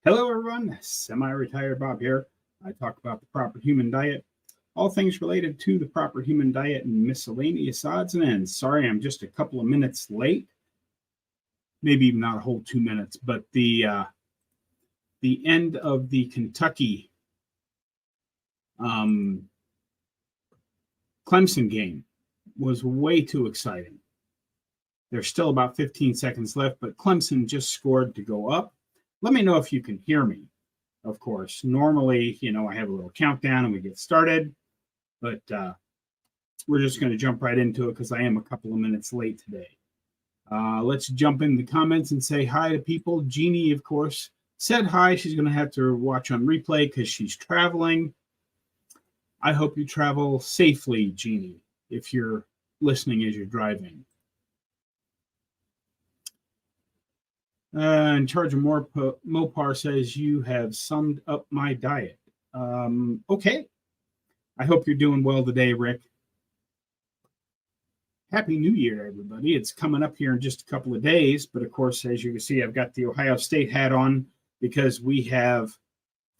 Hello, everyone. Semi-retired Bob here. I talk about the proper human diet, all things related to the proper human diet and miscellaneous odds and ends. Sorry, I'm just a couple of minutes late. Maybe even not a whole 2 minutes, but the end of the Kentucky Clemson game was way too exciting. There's still about 15 seconds left, but Clemson just scored to go up. Let me know if you can hear me, of course. Normally, I have a little countdown and we get started, but we're just going to jump right into it because I am a couple of minutes late today. Let's jump in the comments and say hi to people. Jeannie, of course, said hi. She's going to have to watch on replay because she's traveling. I hope you travel safely, Jeannie, if you're listening as you're driving. In charge of Mopar says, you have summed up my diet. Okay. I hope you're doing well today, Rick. Happy New Year, everybody. It's coming up here in just a couple of days. But, of course, as you can see, I've got the Ohio State hat on because we have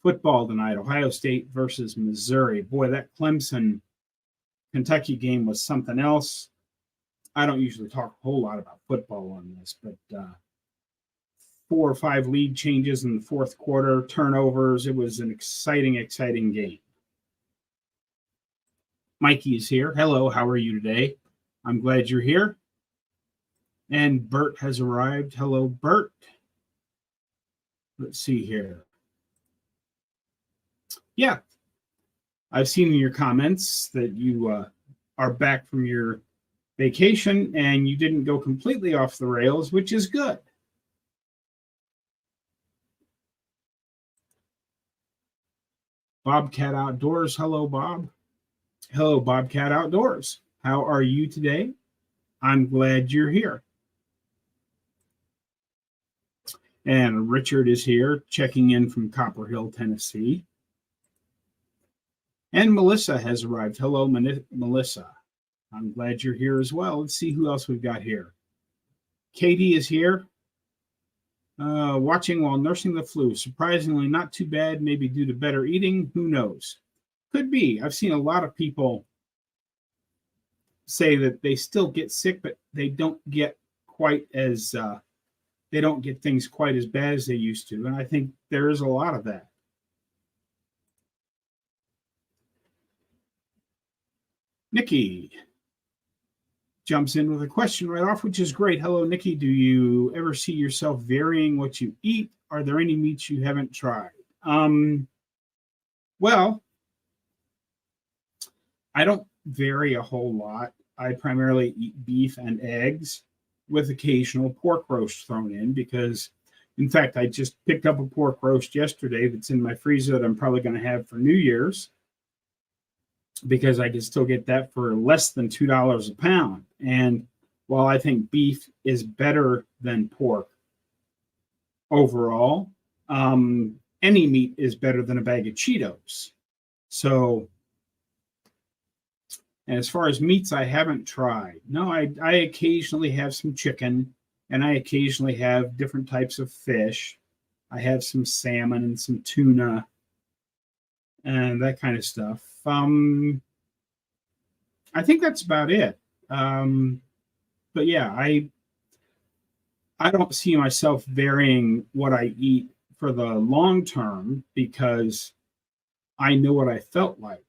football tonight, Ohio State versus Missouri. Boy, that Clemson-Kentucky game was something else. I don't usually talk a whole lot about football on this, but 4 or 5 lead changes in the fourth quarter, turnovers. It was an exciting, exciting game. Mikey is here. Hello, how are you today? I'm glad you're here. And Bert has arrived. Hello, Bert. Let's see here. Yeah, I've seen in your comments that you are back from your vacation and you didn't go completely off the rails, which is good. Bobcat Outdoors. Hello, Bob. Hello, Bobcat Outdoors. How are you today? I'm glad you're here. And Richard is here, checking in from Copper Hill, Tennessee. And Melissa has arrived. Hello, Melissa. I'm glad you're here as well. Let's see who else we've got here. Katie is here. Watching while nursing the flu. Surprisingly, not too bad, maybe due to better eating. Who knows? Could be. I've seen a lot of people say that they still get sick, but they don't get quite as, they don't get things quite as bad as they used to. And I think there is a lot of that. Nikki jumps in with a question right off, which is great. Hello, Nikki. Do you ever see yourself varying what you eat? Are there any meats you haven't tried? Well, I don't vary a whole lot. I primarily eat beef and eggs with occasional pork roast thrown in because, in fact, I just picked up a pork roast yesterday that's in my freezer that I'm probably going to have for New Year's, because I can still get that for less than $2 a pound. And while I think beef is better than pork overall, any meat is better than a bag of Cheetos. So as far as meats, I haven't tried. No, I occasionally have some chicken, and I occasionally have different types of fish. I have some salmon and some tuna and that kind of stuff. I think that's about it. But yeah, I don't see myself varying what I eat for the long term because I know what I felt like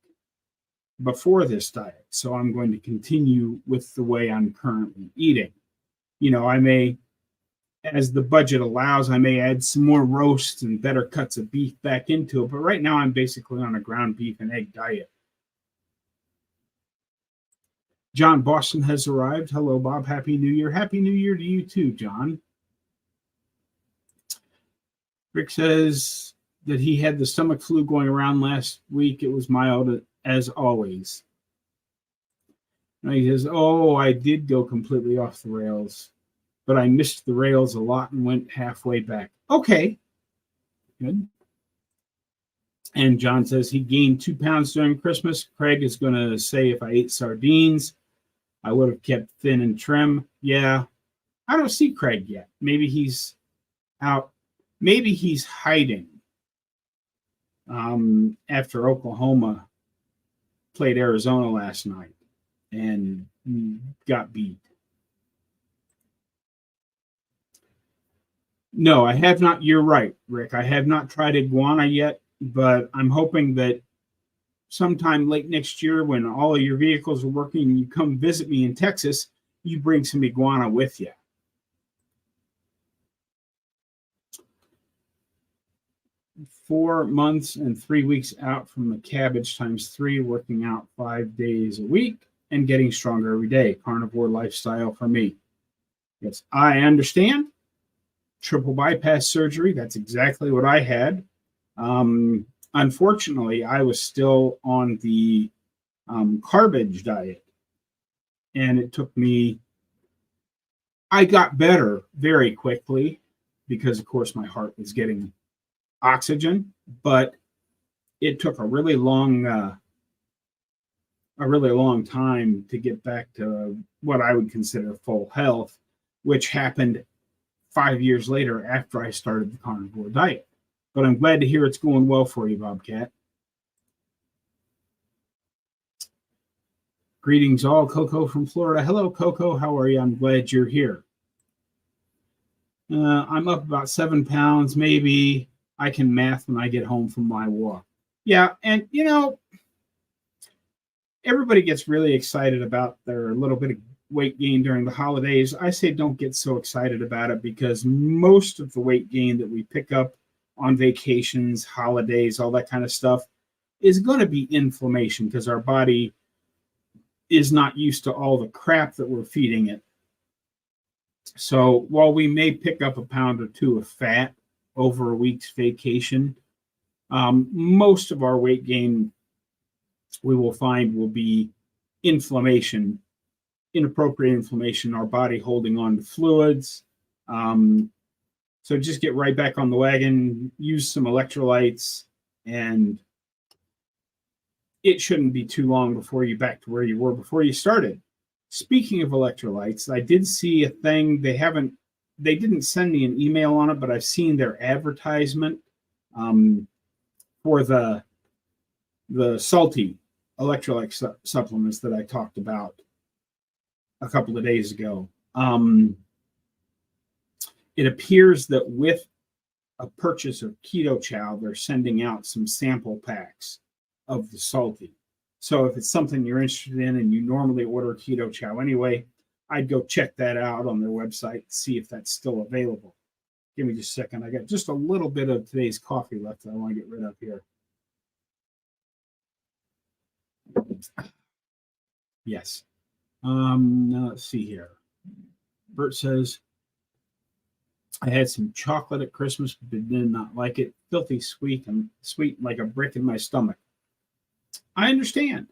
before this diet. So I'm going to continue with the way I'm currently eating. I may, as the budget allows, I may add some more roasts and better cuts of beef back into it. But right now I'm basically on a ground beef and egg diet. John Boston has arrived. Hello, Bob. Happy New Year. Happy New Year to you too, John. Rick says that he had the stomach flu going around last week. It was mild as always. And he says, oh, I did go completely off the rails, but I missed the rails a lot and went halfway back. Okay. Good. And John says he gained 2 pounds during Christmas. Craig is going to say if I ate sardines, I would have kept thin and trim. Yeah, I don't see Craig yet. Maybe he's out Maybe he's hiding after Oklahoma played Arizona last night and got beat. No, I have not. You're right, Rick. I have not tried iguana yet, but I'm hoping that sometime late next year, when all of your vehicles are working and you come visit me in Texas, you bring some iguana with you. Four months and 3 weeks out from the cabbage times 3, working out 5 days a week and getting stronger every day. Carnivore lifestyle for me. Yes, I understand. Triple bypass surgery. That's exactly what I had. Unfortunately, I was still on the garbage diet, and it took me. I got better very quickly because, of course, my heart was getting oxygen, but it took a really long time to get back to what I would consider full health, which happened 5 years later after I started the carnivore diet. But I'm glad to hear it's going well for you, Bobcat. Greetings all. Coco from Florida. Hello, Coco. How are you? I'm glad you're here. I'm up about 7 pounds. Maybe I can math when I get home from my walk. Yeah, and everybody gets really excited about their little bit of weight gain during the holidays. I say don't get so excited about it, because most of the weight gain that we pick up on vacations, holidays, all that kind of stuff is going to be inflammation, because our body is not used to all the crap that we're feeding it. So while we may pick up a pound or two of fat over a week's vacation, most of our weight gain we will find will be inflammation, inappropriate inflammation, our body holding on to fluids. So just get right back on the wagon, use some electrolytes, and it shouldn't be too long before you're back to where you were before you started. Speaking of electrolytes, I did see a thing. They didn't send me an email on it, but I've seen their advertisement for the salty electrolyte supplements that I talked about a couple of days ago. It appears that with a purchase of Keto Chow, they're sending out some sample packs of the salty. So if it's something you're interested in and you normally order Keto Chow anyway, I'd go check that out on their website, see if that's still available. Give me just a second. I got just a little bit of today's coffee left that I want to get rid of here. Yes. Now let's see here. Bert says, I had some chocolate at Christmas, but did not like it. Filthy sweet and sweet like a brick in my stomach. I understand.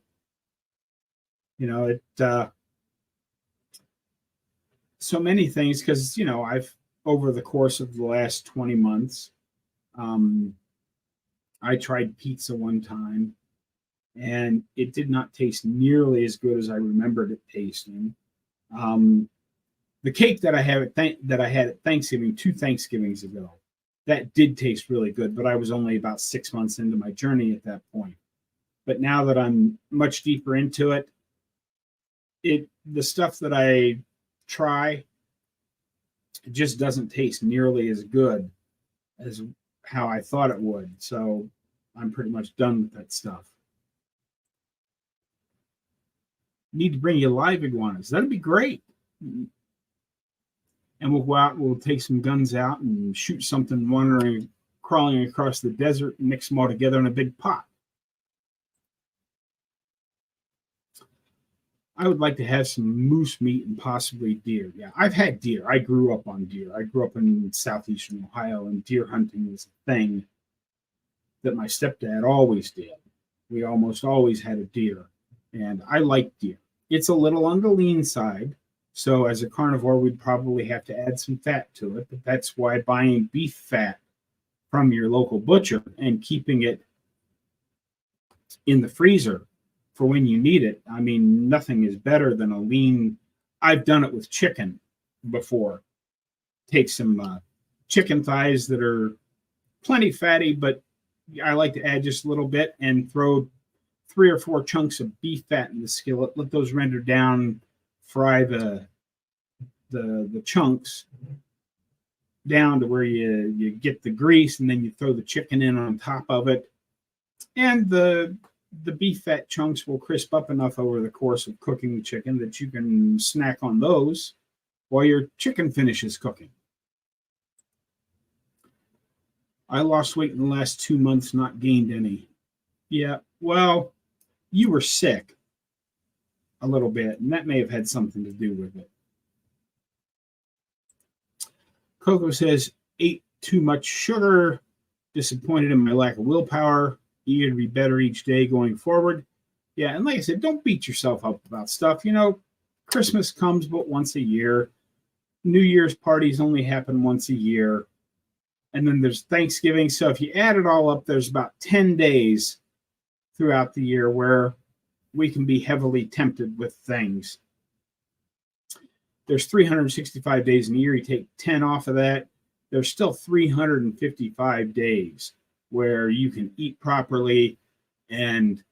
So many things, because, I've, over the course of the last 20 months, I tried pizza one time, and it did not taste nearly as good as I remembered it tasting. The cake that I had at Thanksgiving 2 Thanksgivings ago, that did taste really good, but I was only about 6 months into my journey at that point. But now that I'm much deeper into it, the stuff that I try just doesn't taste nearly as good as how I thought it would. So I'm pretty much done with that stuff. Need to bring you live iguanas. That'd be great. And we'll go out, we'll take some guns out and shoot something crawling across the desert and mix them all together in a big pot. I would like to have some moose meat and possibly deer. Yeah, I've had deer. I grew up on deer. I grew up in southeastern Ohio, and deer hunting was a thing that my stepdad always did. We almost always had a deer, and I like deer. It's a little on the lean side, so as a carnivore, we'd probably have to add some fat to it, but that's why buying beef fat from your local butcher and keeping it in the freezer for when you need it. I mean, nothing is better than a lean. I've done it with chicken before. Take some chicken thighs that are plenty fatty, but I like to add just a little bit and throw 3 or 4 chunks of beef fat in the skillet. Let those render down, fry the chunks down to where you get the grease, and then you throw the chicken in on top of it. And the beef fat chunks will crisp up enough over the course of cooking the chicken that you can snack on those while your chicken finishes cooking. I lost weight in the last 2 months, not gained any. Yeah, well, you were sick a little bit, and that may have had something to do with it. Coco says, ate too much sugar, disappointed in my lack of willpower, eager to be better each day going forward. Yeah, and like I said, don't beat yourself up about stuff. You know, Christmas comes but once a year. New Year's parties only happen once a year. And then there's Thanksgiving. So if you add it all up, there's about 10 days throughout the year where we can be heavily tempted with things. There's 365 days in a year. You take 10 off of that, there's still 355 days where you can eat properly and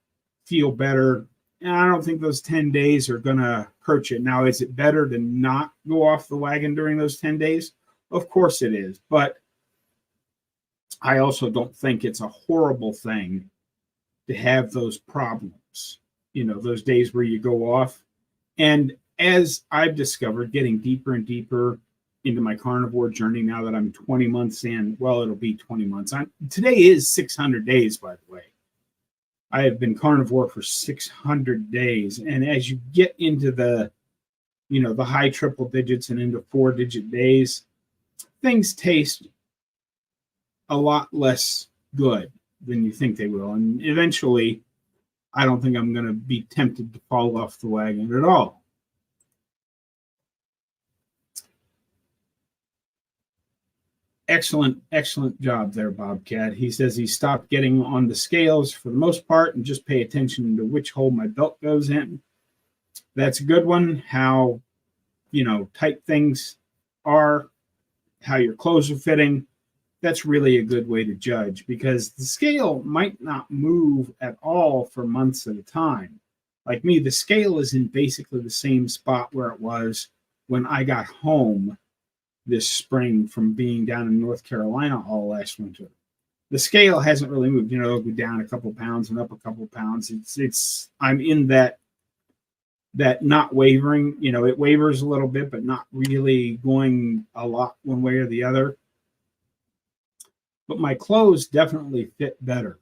feel better. And I don't think those 10 days are going to hurt you. Now, is it better to not go off the wagon during those 10 days? Of course it is. But I also don't think it's a horrible thing to have those problems, you know, those days where you go off. And as I've discovered, getting deeper and deeper into my carnivore journey now that I'm 20 months in, well, it'll be 20 months. Today is 600 days, by the way. I have been carnivore for 600 days. And as you get into the, you know, the high triple digits and into 4-digit days, things taste a lot less good than you think they will. And eventually, I don't think I'm going to be tempted to fall off the wagon at all. Excellent job there, Bobcat. He says he stopped getting on the scales for the most part and just pay attention to which hole my belt goes in. That's a good one. How, you know, tight things are, how your clothes are fitting. That's really a good way to judge, because the scale might not move at all for months at a time. Like me, the scale is in basically the same spot where it was when I got home this spring from being down in North Carolina all last winter. The scale hasn't really moved. You know, it'll go down a couple pounds and up a couple pounds. I'm in that not wavering. You know, it wavers a little bit, but not really going a lot one way or the other. But my clothes definitely fit better.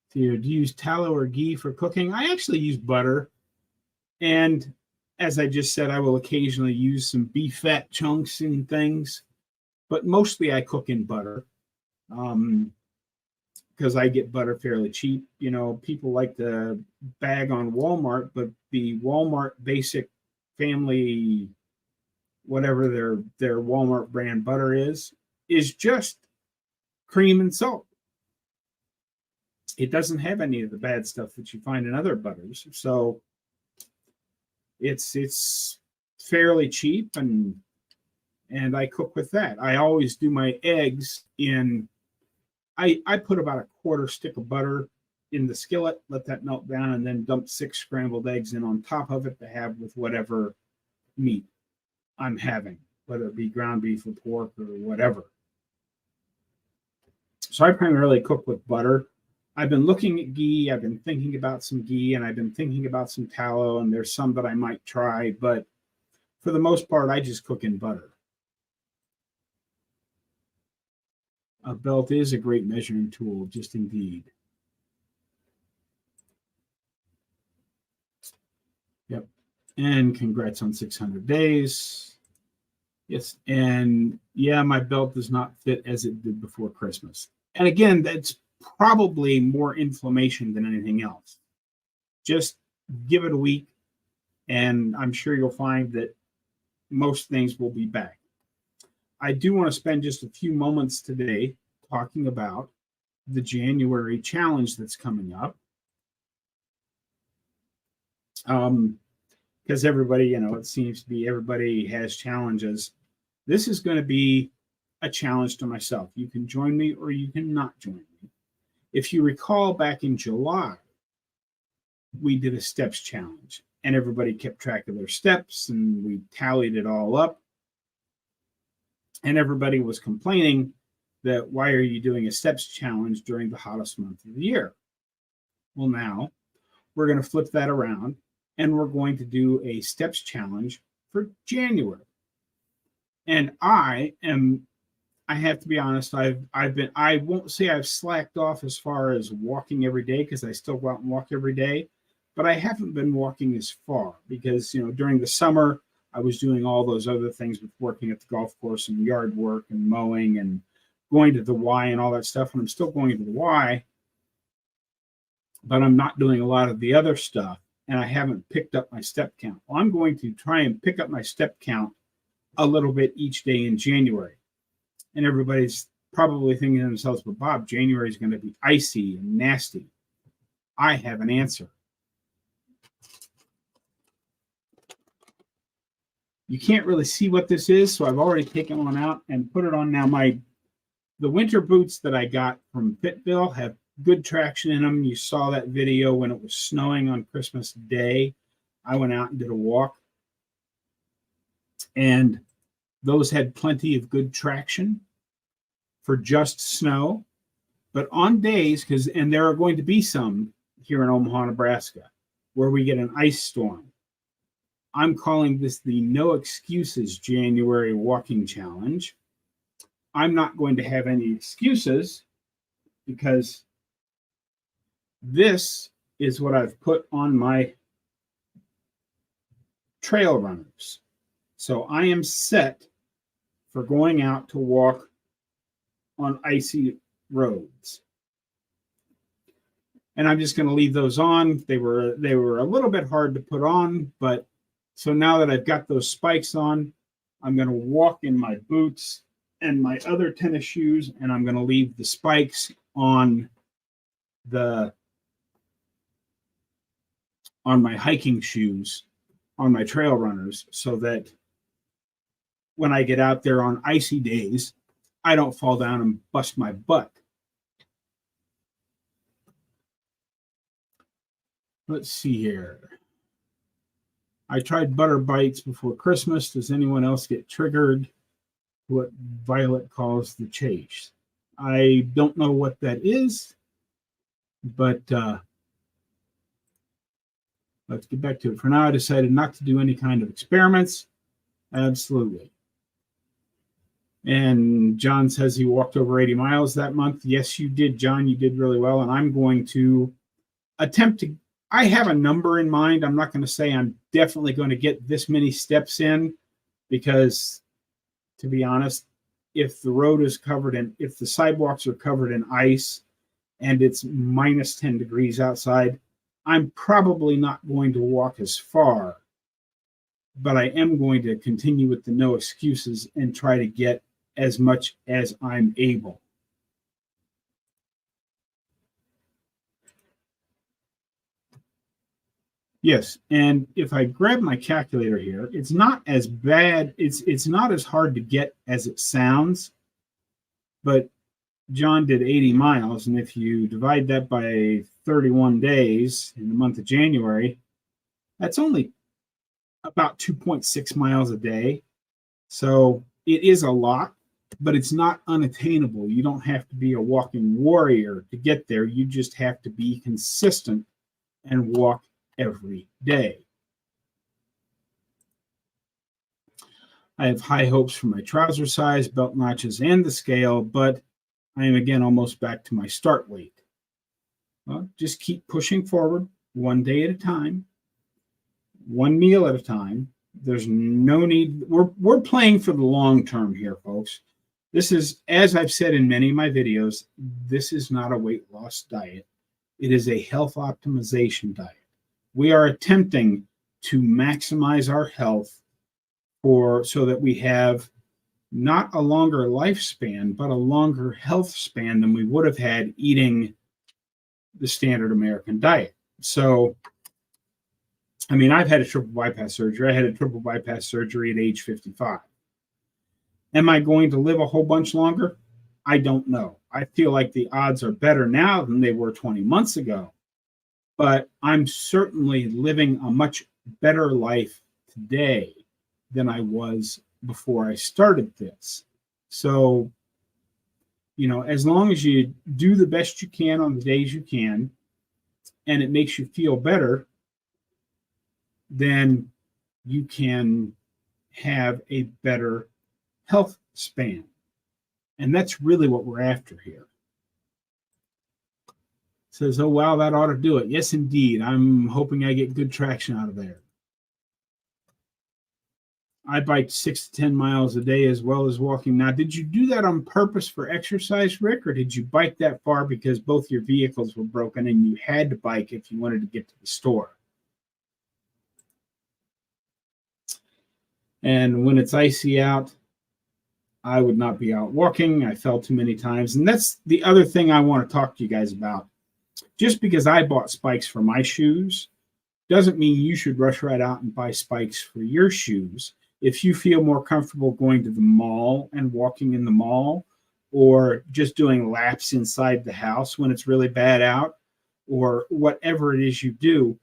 So, do you use tallow or ghee for cooking? I actually use butter. And as I just said, I will occasionally use some beef fat chunks and things. But mostly I cook in butter because I get butter fairly cheap. You know, people like to bag on Walmart, but the Walmart basic family, whatever their Walmart brand butter is just cream and salt. It doesn't have any of the bad stuff that you find in other butters. So it's fairly cheap, and I cook with that. I always do my eggs in, I put about a quarter stick of butter in the skillet, let that melt down, and then dump 6 scrambled eggs in on top of it to have with whatever meat I'm having, whether it be ground beef or pork or whatever. So I primarily cook with butter. I've been looking at ghee. I've been thinking about some ghee, and I've been thinking about some tallow, and there's some that I might try, but for the most part, I just cook in butter. A belt is a great measuring tool, just indeed. Yep. And congrats on 600 days. Yes. And yeah, my belt does not fit as it did before Christmas. And again, that's probably more inflammation than anything else. Just give it a week, and I'm sure you'll find that most things will be back. I do want to spend just a few moments today talking about the January challenge that's coming up. Because everybody, you know, it seems to be everybody has challenges. This is going to be a challenge to myself. You can join me or you can not join me. If you recall, back in July, we did a steps challenge and everybody kept track of their steps and we tallied it all up. And everybody was complaining that why are you doing a steps challenge during the hottest month of the year? Well, now we're going to flip that around and we're going to do a steps challenge for January. And I have to be honest, I won't say I've slacked off as far as walking every day because I still go out and walk every day, but I haven't been walking as far because, during the summer, I was doing all those other things with working at the golf course and yard work and mowing and going to the Y and all that stuff. And I'm still going to the Y, but I'm not doing a lot of the other stuff. And I haven't picked up my step count. Well, I'm going to try and pick up my step count a little bit each day in January. And everybody's probably thinking to themselves, but Bob, January is going to be icy and nasty. I have an answer. You can't really see what this is, so I've already taken one out and put it on now. The winter boots that I got from Fitville have good traction in them. You saw that video when it was snowing on Christmas Day. I went out and did a walk, and those had plenty of good traction for just snow. But on days, and there are going to be some here in Omaha, Nebraska, where we get an ice storm. I'm calling this the No Excuses January Walking Challenge. I'm not going to have any excuses because this is what I've put on my trail runners. So I am set for going out to walk on icy roads. And I'm just going to leave those on. They were a little bit hard to put on, but so now that I've got those spikes on, I'm going to walk in my boots and my other tennis shoes, and I'm going to leave the spikes on my hiking shoes, on my trail runners, so that when I get out there on icy days, I don't fall down and bust my butt. Let's see here. I tried butter bites before Christmas. Does anyone else get triggered? What Violet calls the chase. I don't know what that is, but let's get back to it. For now, I decided not to do any kind of experiments. Absolutely. And John says he walked over 80 miles that month. Yes, you did, John. You did really well. And I'm going to attempt to, I have a number in mind. I'm not going to say I'm definitely going to get this many steps in because, to be honest, if the road is covered in, if the sidewalks are covered in ice and it's minus 10 degrees outside, I'm probably not going to walk as far, but I am going to continue with the no excuses and try to get as much as I'm able. Yes, and if I grab my calculator here, it's not as bad. It's not as hard to get as it sounds, but John did 80 miles, and if you divide that by 31 days in the month of January, that's only about 2.6 miles a day. So it is a lot, but it's not unattainable. You don't have to be a walking warrior to get there. You just have to be consistent and walk every day. I have high hopes for my trouser size, belt notches, and the scale, but I am again almost back to my start weight. Well, just keep pushing forward one day at a time, one meal at a time. There's no need. We're playing for the long term here, folks. This is, as I've said in many of my videos, this is not a weight loss diet. It is a health optimization diet. We are attempting to maximize our health so that we have not a longer lifespan, but a longer health span than we would have had eating the standard American diet. So, I mean, I've had a triple bypass surgery. I had a triple bypass surgery at age 55. Am I going to live a whole bunch longer? I don't know. I feel like the odds are better now than they were 20 months ago, but I'm certainly living a much better life today than I was before I started this. So, as long as you do the best you can on the days you can, and it makes you feel better, then you can have a better health span. And that's really what we're after here. Says, oh, wow, that ought to do it. Yes, indeed. I'm hoping I get good traction out of there. I bike 6 to 10 miles a day as well as walking. Now, did you do that on purpose for exercise, Rick, or did you bike that far because both your vehicles were broken and you had to bike if you wanted to get to the store? And when it's icy out, I would not be out walking. I fell too many times. And that's the other thing I want to talk to you guys about. Just because I bought spikes for my shoes doesn't mean you should rush right out and buy spikes for your shoes. If you feel more comfortable going to the mall and walking in the mall, or just doing laps inside the house when it's really bad out, or whatever it is you do,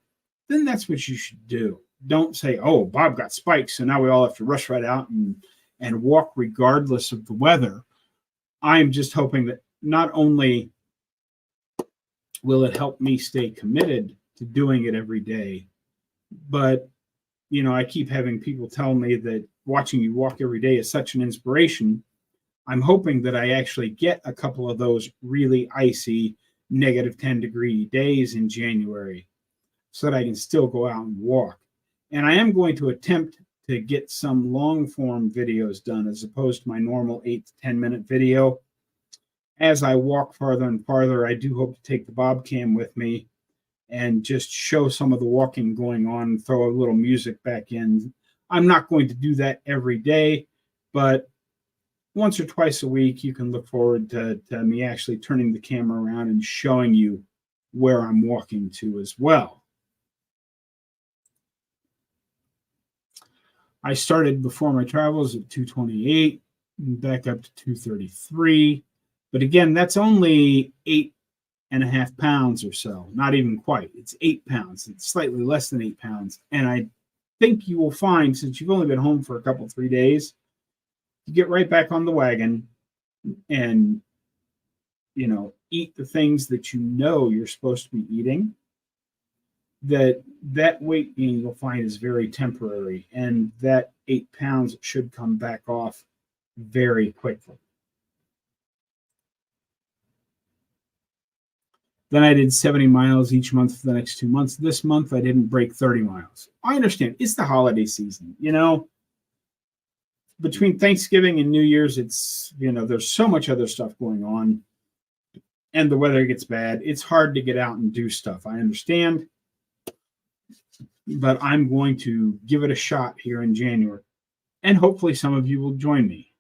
then that's what you should do. Don't say, oh, Bob got spikes, so now we all have to rush right out and walk regardless of the weather. I'm just hoping that not only will it help me stay committed to doing it every day, but I keep having people tell me that watching you walk every day is such an inspiration. I'm hoping that I actually get a couple of those really icy -10-degree days in January so that I can still go out and walk. And I am going to attempt to get some long form videos done as opposed to my normal 8 to 10 minute video. As I walk farther and farther, I do hope to take the Bob Cam with me and just show some of the walking going on, throw a little music back in. I'm not going to do that every day, but once or twice a week, you can look forward to me actually turning the camera around and showing you where I'm walking to as well. I started before my travels at 228, back up to 233. But again, that's only 8.5 pounds or so, not even quite. It's 8 pounds. It's slightly less than 8 pounds. And I think you will find, since you've only been home for a couple, 3 days, you get right back on the wagon and, eat the things that you're supposed to be eating, that weight gain you'll find is very temporary. And that 8 pounds should come back off very quickly. Then I did 70 miles each month for the next 2 months. This month, I didn't break 30 miles. I understand. It's the holiday season. Between Thanksgiving and New Year's, it's, there's so much other stuff going on. And the weather gets bad. It's hard to get out and do stuff. I understand. But I'm going to give it a shot here in January. And hopefully some of you will join me.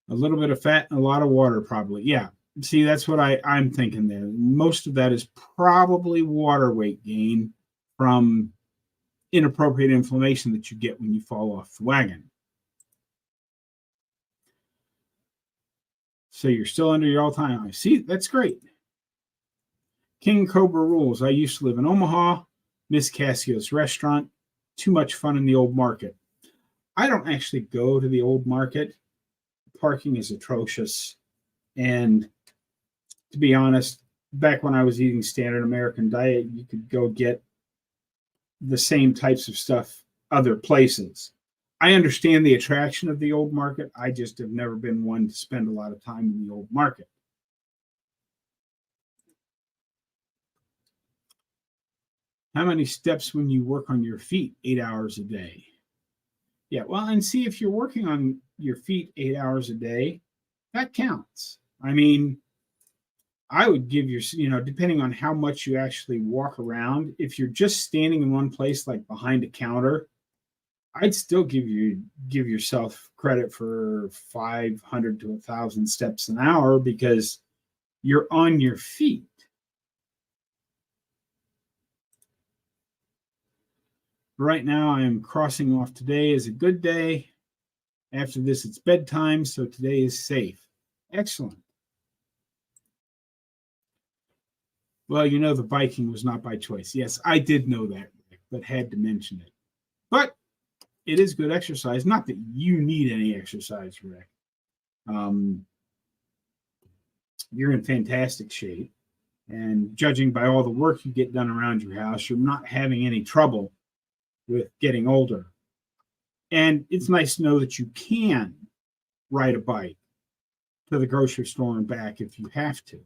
A little bit of fat and a lot of water, probably. Yeah. See, that's what I'm thinking there. Most of that is probably water weight gain from inappropriate inflammation that you get when you fall off the wagon. So you're still under your all-time high. See, that's great. King Cobra rules. I used to live in Omaha. Miss Cassio's restaurant. Too much fun in the old market. I don't actually go to the old market. Parking is atrocious. And to be honest, back when I was eating standard American diet, you could go get the same types of stuff other places. I understand the attraction of the old market. I just have never been one to spend a lot of time in the old market. How many steps when you work on your feet 8 hours a day? Yeah, well, and see, if you're working on your feet 8 hours a day, that counts. I mean, I would give depending on how much you actually walk around, if you're just standing in one place, like behind a counter, I'd still give yourself credit for 500 to 1,000 steps an hour because you're on your feet. Right now, I am crossing off today as a good day. After this, it's bedtime, so today is safe. Excellent. Well, you know the biking was not by choice. Yes, I did know that, but had to mention it. But it is good exercise. Not that you need any exercise, Rick. You're in fantastic shape. And judging by all the work you get done around your house, you're not having any trouble with getting older. And it's nice to know that you can ride a bike to the grocery store and back if you have to.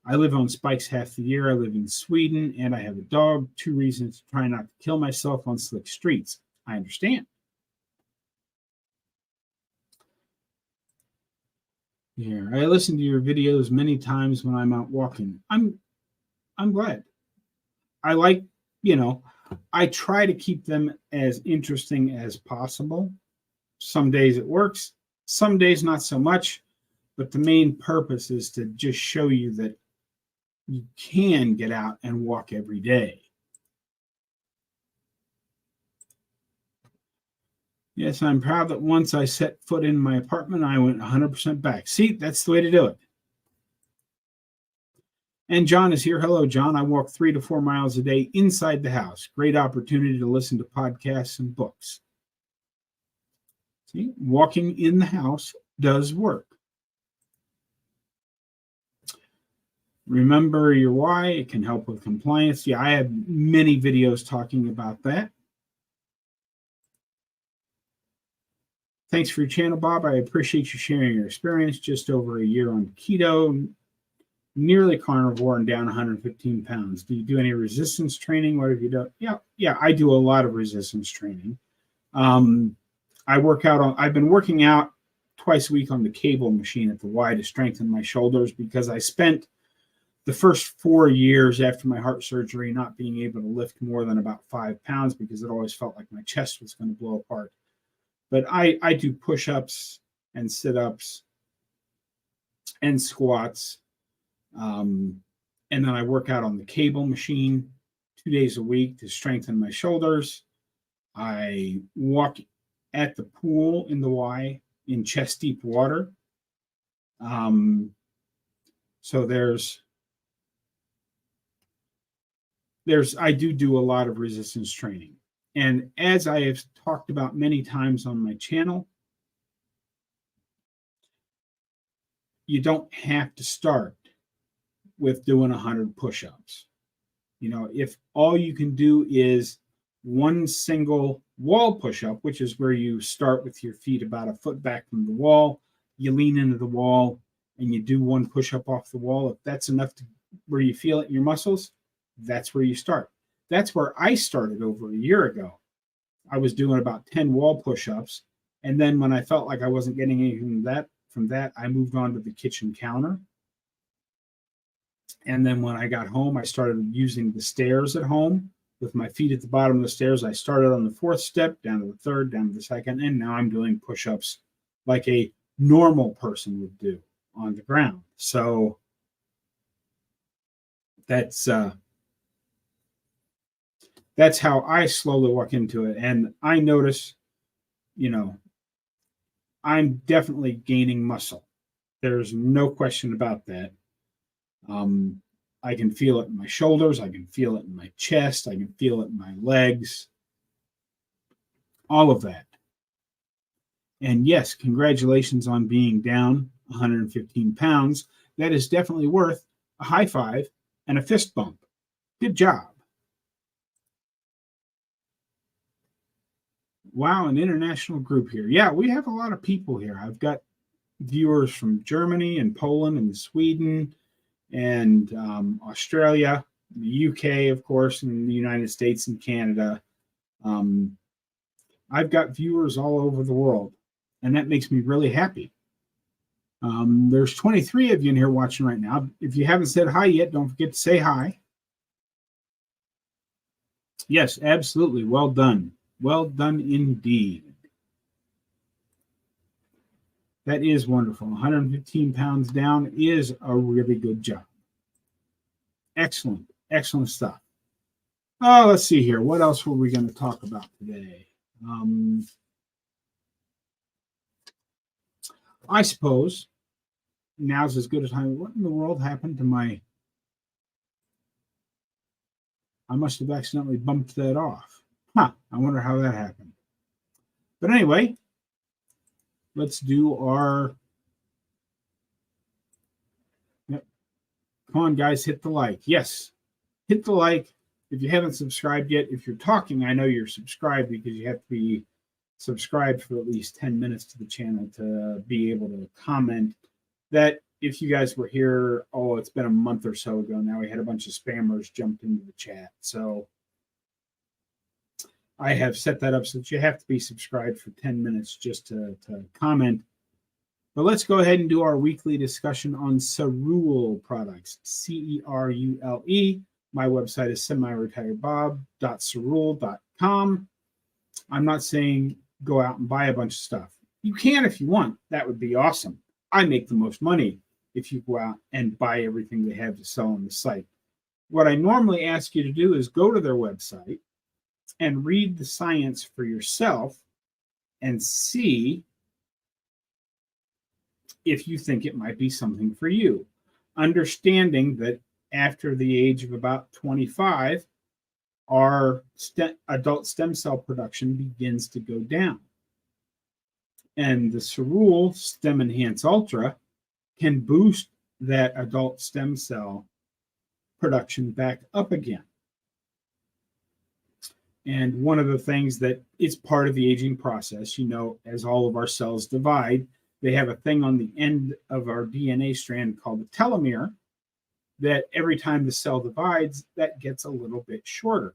I live on spikes half the year. I live in Sweden and I have a dog. 2 reasons to try not to kill myself on slick streets. I understand. Here, I listen to your videos many times when I'm out walking. I'm glad. I like, I try to keep them as interesting as possible. Some days it works, some days not so much, but the main purpose is to just show you that you can get out and walk every day. Yes, I'm proud that once I set foot in my apartment, I went 100% back. See, that's the way to do it. And John is here. Hello, John. I walk 3 to 4 miles a day inside the house. Great opportunity to listen to podcasts and books. See, walking in the house does work. Remember your why. It can help with compliance. Yeah, I have many videos talking about that. Thanks for your channel, Bob. I appreciate you sharing your experience. Just over a year on keto, nearly carnivore, and down 115 pounds. Do you do any resistance training? What have you done? Yeah, I do a lot of resistance training. I've been working out twice a week on the cable machine at the Y to strengthen my shoulders because I spent the first 4 years after my heart surgery not being able to lift more than about 5 pounds because it always felt like my chest was going to blow apart. But I do push-ups and sit-ups and squats. And then I work out on the cable machine 2 days a week to strengthen my shoulders. I walk at the pool in the Y in chest-deep water. So I do a lot of resistance training. And as I have talked about many times on my channel, you don't have to start with doing 100 push-ups. If all you can do is one single wall push-up, which is where you start with your feet about a foot back from the wall, you lean into the wall and you do one push-up off the wall. If that's enough to where you feel it in your muscles, that's where you start. That's where I started over a year ago. I was doing about 10 wall push-ups. And then when I felt like I wasn't getting anything from that, I moved on to the kitchen counter. And then when I got home, I started using the stairs at home with my feet at the bottom of the stairs. I started on the 4th step, down to the 3rd, down to the 2nd, and now I'm doing push-ups like a normal person would do on the ground. So that's how I slowly walk into it. And I notice, I'm definitely gaining muscle. There's no question about that. I can feel it in my shoulders. I can feel it in my chest. I can feel it in my legs. All of that. And yes, congratulations on being down 115 pounds. That is definitely worth a high five and a fist bump. Good job. Wow, an international group here. Yeah, we have a lot of people here. I've got viewers from Germany and Poland and Sweden and Australia, the UK, of course, and the United States and Canada. I've got viewers all over the world, and that makes me really happy. There's 23 of you in here watching right now. If you haven't said hi yet, don't forget to say hi. Yes, absolutely. Well done. Well done indeed. That is wonderful. 115 pounds down is a really good job. Excellent, excellent stuff. Oh, let's see here. What else were we going to talk about today? I suppose now's as good a time. What in the world happened to my... I must have accidentally bumped that off. Huh, I wonder how that happened. But anyway, let's do our... Yep. Come on, guys, hit the like. Yes, hit the like. If you haven't subscribed yet, if you're talking, I know you're subscribed because you have to be subscribed for at least 10 minutes to the channel to be able to comment. That if you guys were here, oh, it's been a month or so ago now, we had a bunch of spammers jumped into the chat. So I have set that up so that you have to be subscribed for 10 minutes just to comment. But let's go ahead and do our weekly discussion on Cerule products, Cerule. My website is SemiRetiredBob.cerule.com. I'm not saying go out and buy a bunch of stuff. You can if you want. That would be awesome. I make the most money if you go out and buy everything they have to sell on the site. What I normally ask you to do is go to their website and read the science for yourself and see if you think it might be something for you. Understanding that after the age of about 25, our adult stem cell production begins to go down. And the Cerule Stem Enhance Ultra can boost that adult stem cell production back up again. And one of the things that is part of the aging process, you know, as all of our cells divide, they have a thing on the end of our DNA strand called the telomere that every time the cell divides, that gets a little bit shorter.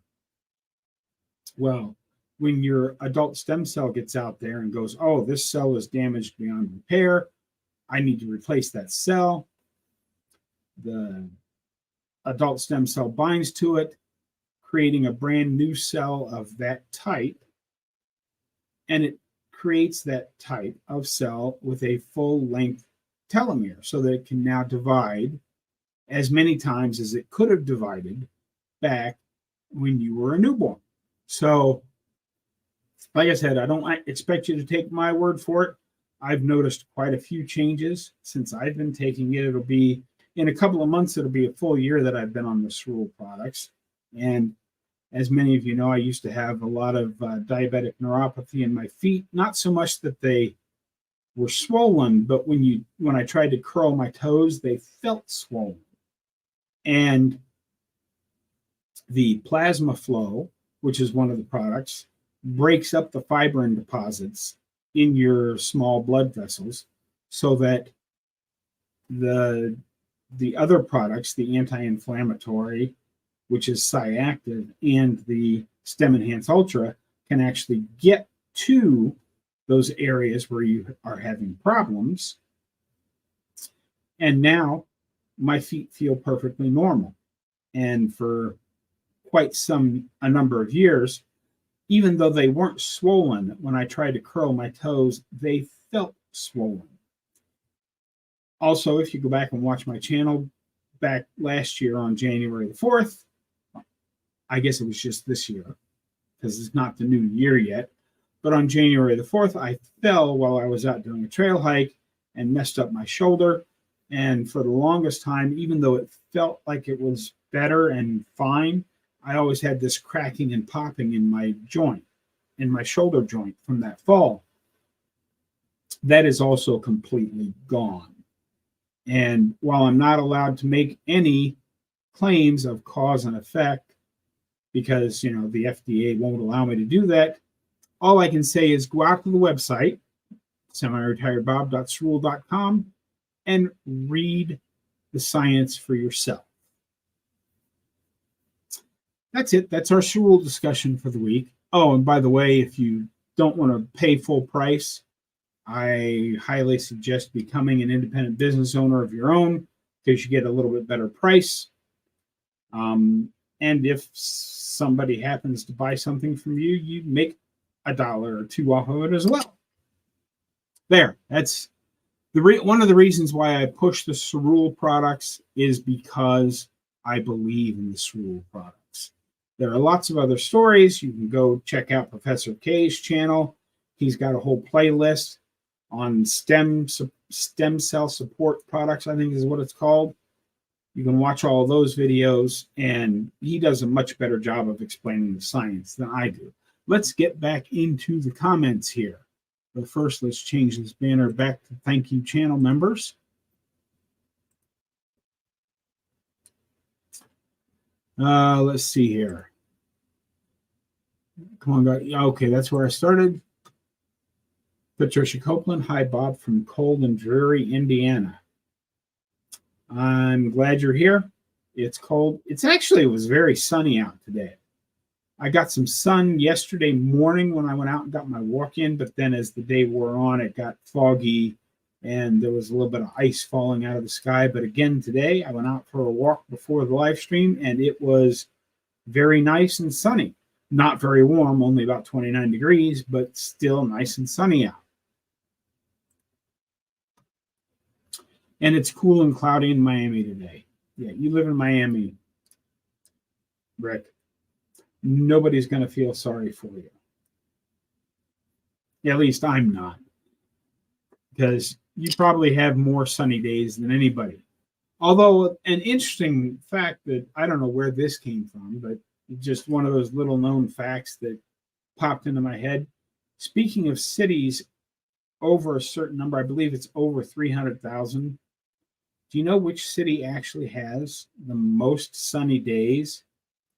Well, when your adult stem cell gets out there and goes, oh, this cell is damaged beyond repair, I need to replace that cell. The adult stem cell binds to it, creating a brand new cell of that type, and it creates that type of cell with a full-length telomere so that it can now divide as many times as it could have divided back when you were a newborn. So, like I said, I don't expect you to take my word for it. I've noticed quite a few changes since I've been taking it. It'll be, in a couple of months, it'll be a full year that I've been on the Cerule products. And as many of you know, I used to have a lot of diabetic neuropathy in my feet. Not so much that they were swollen, but when I tried to curl my toes, they felt swollen. And the plasma flow, which is one of the products, breaks up the fibrin deposits in your small blood vessels so that the other products, the anti-inflammatory, which is Cyactive, and the Stem Enhance Ultra, can actually get to those areas where you are having problems. And now my feet feel perfectly normal. And for quite a number of years, even though they weren't swollen, when I tried to curl my toes, they felt swollen. Also, if you go back and watch my channel back last year on January the 4th, I guess it was just this year because it's not the new year yet, but on January the 4th, I fell while I was out doing a trail hike and messed up my shoulder. And for the longest time, even though it felt like it was better and fine, I always had this cracking and popping in my joint, in my shoulder joint from that fall. That is also completely gone. And while I'm not allowed to make any claims of cause and effect, because, you know, the FDA won't allow me to do that, all I can say is go out to the website, SemiRetiredBob.cerule.com, and read the science for yourself. That's it. That's our Cerule discussion for the week. Oh, and by the way, if you don't want to pay full price, I highly suggest becoming an independent business owner of your own because you get a little bit better price. And if somebody happens to buy something from you, you make $1 or $2 off of it as well. There. That's one of the reasons why I push the Cerule products is because I believe in the Cerule products. There are lots of other stories. You can go check out Professor K's channel. He's got a whole playlist on stem cell support products, I think is what it's called. You can watch all of those videos, and he does a much better job of explaining the science than I do. Let's get back into the comments here. But first, let's change this banner back to thank you channel members. Let's see here. Come on, guys. Okay, that's where I started. Patricia Copeland. Hi, Bob from cold and dreary Indiana. I'm glad you're here. It's cold. It was very sunny out today. I got some sun yesterday morning when I went out and got my walk in, but then as the day wore on, it got foggy and there was a little bit of ice falling out of the sky. But again, today I went out for a walk before the live stream and it was very nice and sunny. Not very warm, only about 29 degrees, but still nice and sunny out. And it's cool and cloudy in Miami today. Yeah, you live in Miami, Rick. Nobody's going to feel sorry for you. Yeah, at least I'm not. Because you probably have more sunny days than anybody. Although an interesting fact that I don't know where this came from, but just one of those little known facts that popped into my head. Speaking of cities over a certain number, I believe it's over 300,000. Do you know which city actually has the most sunny days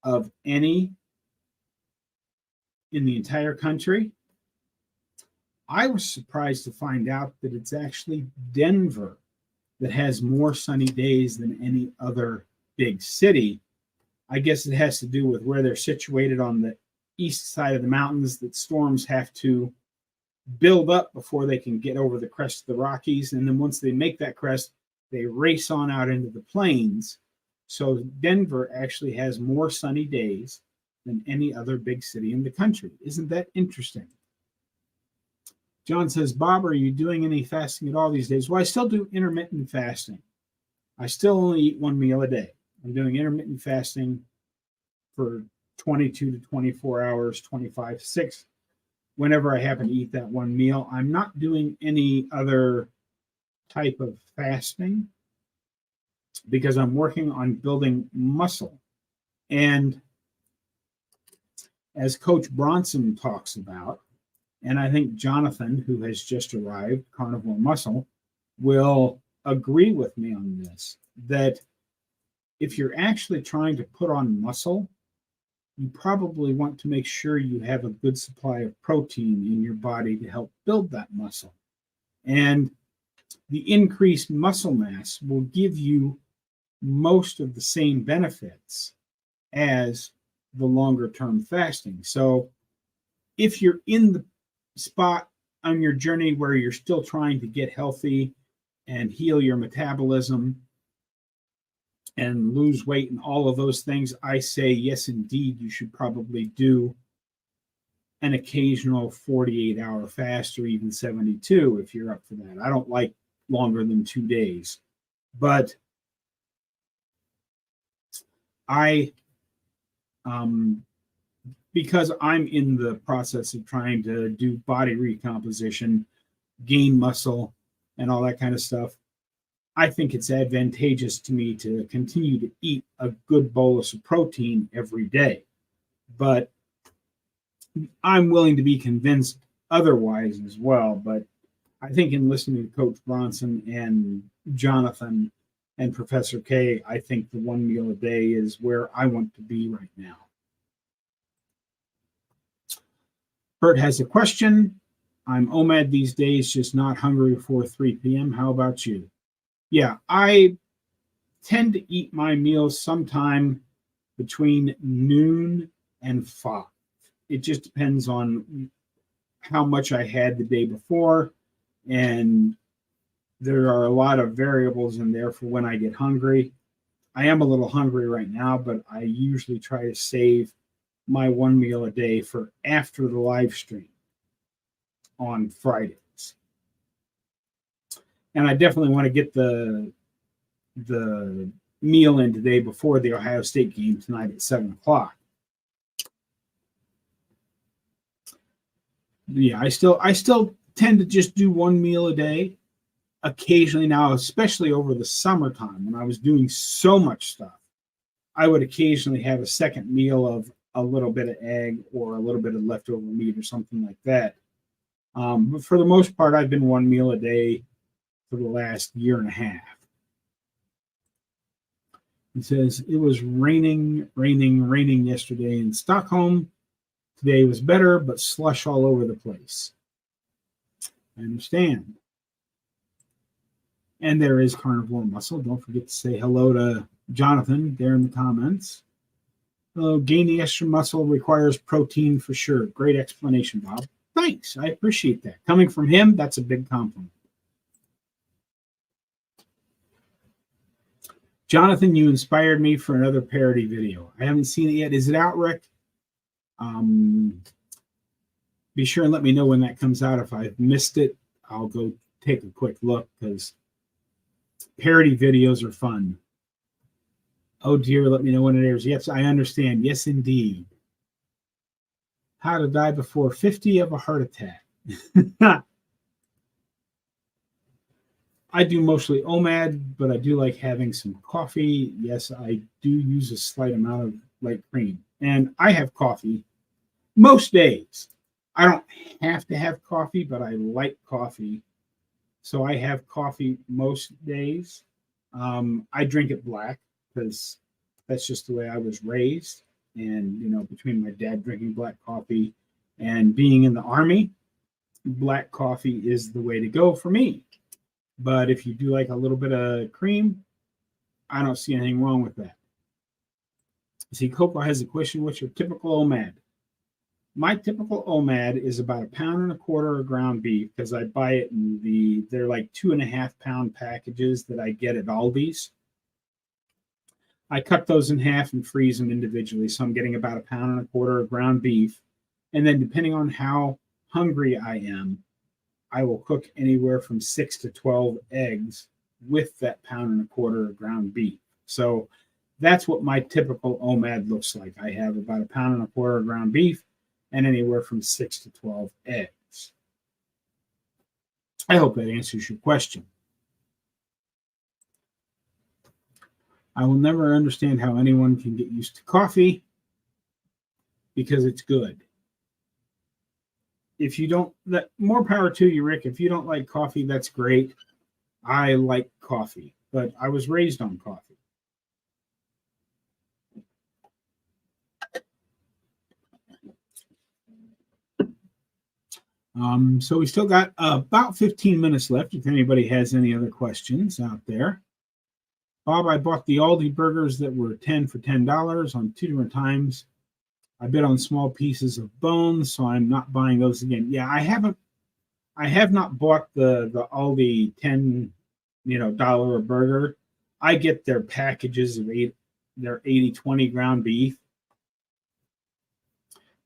of any in the entire country? I was surprised to find out that it's actually Denver that has more sunny days than any other big city. I guess it has to do with where they're situated on the east side of the mountains, that storms have to build up before they can get over the crest of the Rockies. And then once they make that crest, they race on out into the plains. So Denver actually has more sunny days than any other big city in the country. Isn't that interesting? John says, Bob, are you doing any fasting at all these days? Well, I still do intermittent fasting. I still only eat one meal a day. I'm doing intermittent fasting for 22 to 24 hours, 25 to 6, whenever I happen to eat that one meal. I'm not doing any other type of fasting because I'm working on building muscle. And as Coach Bronson talks about, and I think Jonathan, who has just arrived, Carnivore Muscle, will agree with me on this, that if you're actually trying to put on muscle, you probably want to make sure you have a good supply of protein in your body to help build that muscle. And the increased muscle mass will give you most of the same benefits as the longer term fasting. So if you're in the spot on your journey where you're still trying to get healthy and heal your metabolism and lose weight and all of those things, I say, yes, indeed, you should probably do an occasional 48-hour fast or even 72 if you're up for that. I don't like longer than 2 days, but because I'm in the process of trying to do body recomposition, gain muscle, and all that kind of stuff, I think it's advantageous to me to continue to eat a good bolus of protein every day. But I'm willing to be convinced otherwise as well. But I think in listening to Coach Bronson and Jonathan and Professor K, I think the one meal a day is where I want to be right now. Bert has a question. I'm OMAD these days, just not hungry before 3 p.m. How about you? Yeah, I tend to eat my meals sometime between noon and 5. It just depends on how much I had the day before, and there are a lot of variables in there for when I get hungry. I am a little hungry right now, but I usually try to save my one meal a day for after the live stream on Fridays. And I definitely want to get the meal in today before the Ohio State game tonight at 7 o'clock. Yeah, I still tend to just do one meal a day. Occasionally now, especially over the summertime when I was doing so much stuff, I would occasionally have a second meal of a little bit of egg or a little bit of leftover meat or something like that. But for the most part, I've been one meal a day for the last year and a half. It says it was raining yesterday in Stockholm. Today was better, but slush all over the place. I understand. And there is Carnivore Muscle. Don't forget to say hello to Jonathan there in the comments. Hello, gaining extra muscle requires protein for sure. Great explanation, Bob. Thanks. I appreciate that. Coming from him, that's a big compliment. Jonathan, you inspired me for another parody video. I haven't seen it yet. Is it out, Rick? Be sure and let me know when that comes out. If I've missed it, I'll go take a quick look because parody videos are fun. Oh dear, let me know when it airs. Yes, I understand. Yes, indeed. How to die before 50 of a heart attack. I do mostly OMAD, but I do like having some coffee. Yes, I do use a slight amount of light cream. And I have coffee most days. I don't have to have coffee, but I like coffee. So I have coffee most days. I drink it black because that's just the way I was raised. And, you know, between my dad drinking black coffee and being in the Army, black coffee is the way to go for me. But if you do like a little bit of cream, I don't see anything wrong with that. See, Coco has a question. What's your typical OMAD? My typical OMAD is about 1.25 pounds of ground beef because I buy it in they're like 2.5 pound packages that I get at Aldi's. I cut those in half and freeze them individually. So I'm getting about 1.25 pounds of ground beef. And then depending on how hungry I am, I will cook anywhere from 6 to 12 eggs with that 1.25 pounds of ground beef. So that's what my typical OMAD looks like. I have about 1.25 pounds of ground beef and anywhere from 6 to 12 eggs. I hope that answers your question. I will never understand how anyone can get used to coffee because it's good. If you don't, more power to you, Rick. If you don't like coffee, that's great. I like coffee, but I was raised on coffee. So we still got about 15 minutes left if anybody has any other questions out there. Bob, I bought the Aldi burgers that were 10 for $10 on 2 different times. I bid on small pieces of bone, so I'm not buying those again. Yeah, I have not bought the Aldi $10 dollar burger. I get their packages of their 80-20 ground beef,